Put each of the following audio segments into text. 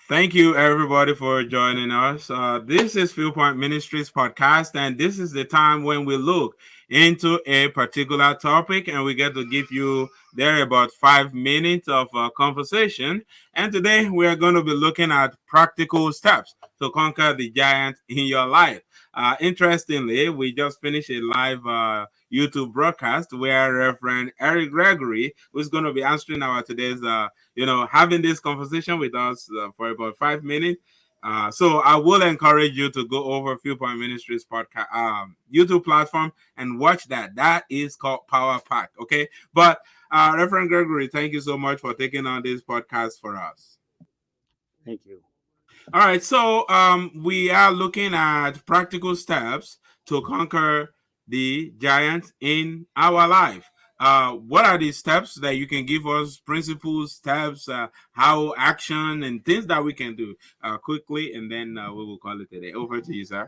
Thank you, everybody, for joining us. This is Viewpoint Ministries podcast, and this is the time when we look into a particular topic, and we get to give you there about 5 minutes of conversation. And today we are going to be looking at practical steps to conquer the giant in your life. Interestingly, we just finished a live YouTube broadcast where Reverend Eric Gregory, who's going to be answering our today's having this conversation with us for about 5 minutes. So I will encourage you to go over Viewpoint Ministries podcast YouTube platform and watch that. That is called Power Pack. Okay, but Reverend Gregory, thank you so much for taking on this podcast for us. Thank you. All right, so we are looking at practical steps to conquer the giants in our life. What are the steps that you can give us? Principles, steps, how action, and things that we can do quickly, and then we will call it a day. Over to you, sir.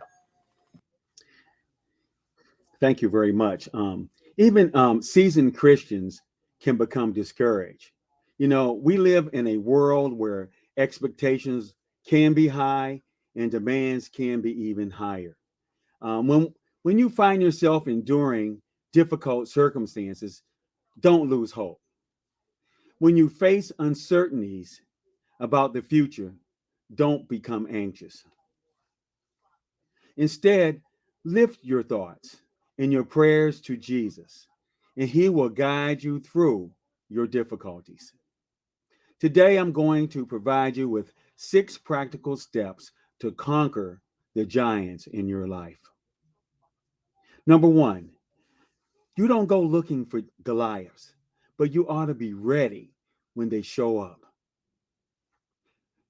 Thank you very much. Even seasoned Christians can become discouraged. We live in a world where expectations can be high and demands can be even higher. When you find yourself enduring difficult circumstances, don't lose hope. When you face uncertainties about the future, don't become anxious. Instead, lift your thoughts and your prayers to Jesus, and He will guide you through your difficulties. Today, I'm going to provide you with 6 practical steps to conquer the giants in your life. Number one, you don't go looking for Goliaths, but you ought to be ready when they show up.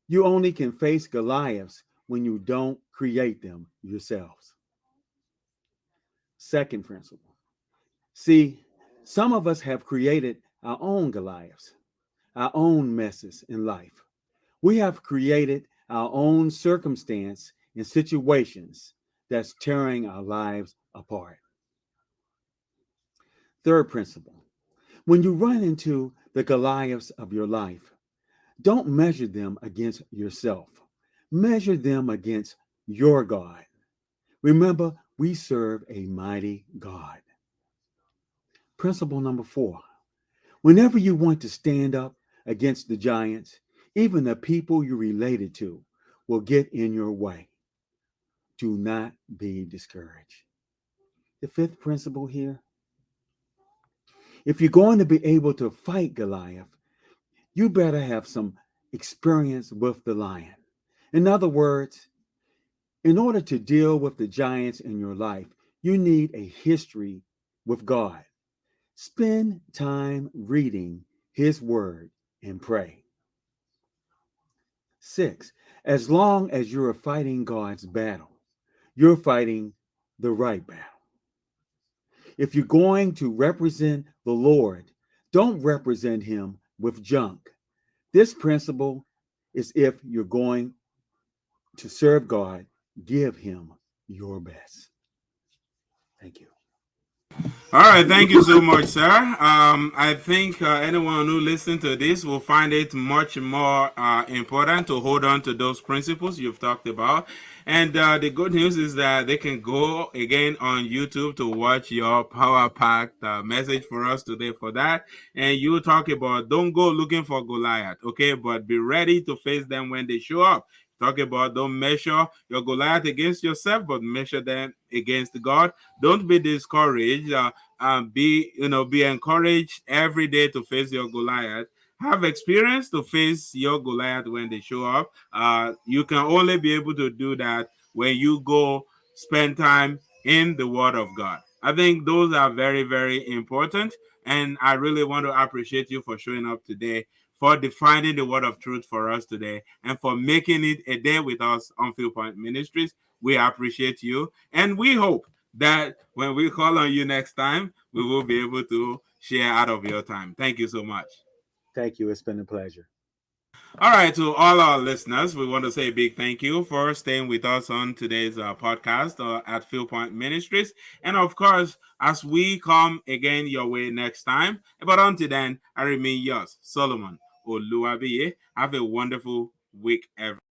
You only can face Goliaths when you don't create them yourselves. Second principle. See, some of us have created our own Goliaths, our own messes in life. We have created our own circumstance and situations that's tearing our lives apart. Third principle. When you run into the Goliaths of your life, don't measure them against yourself. Measure them against your God. Remember, we serve a mighty God. Principle number 4. Whenever you want to stand up against the giants, even the people you related to will get in your way. Do not be discouraged. The fifth principle here, if you're going to be able to fight Goliath, you better have some experience with the lion. In other words, in order to deal with the giants in your life, you need a history with God. Spend time reading His Word and pray. 6, as long as you're fighting God's battle, you're fighting the right battle. If you're going to represent the Lord, don't represent Him with junk. This principle is if you're going to serve God, give Him your best. Thank you. All right, thank you so much, sir. I think anyone who listens to this will find it much more important to hold on to those principles you've talked about. And the good news is that they can go again on YouTube to watch your power packed message for us today for that. And you talk about don't go looking for Goliath, okay, but be ready to face them when they show up. Talk about don't measure your Goliath against yourself, but measure them against God. Don't be discouraged. Be encouraged every day to face your Goliath. Have experience to face your Goliath when they show up. You can only be able to do that when you go spend time in the Word of God. I think those are very, very important. And I really want to appreciate you for showing up today, for defining the word of truth for us today, and for making it a day with us on Field Point Ministries. We appreciate you. And we hope that when we call on you next time, we will be able to share out of your time. Thank you so much. Thank you. It's been a pleasure. All right, to all our listeners, we want to say a big thank you for staying with us on today's podcast at Field Point Ministries. And of course, as we come again your way next time, but until then, I remain yours, Solomon Oluwabiye. Have a wonderful week, everyone.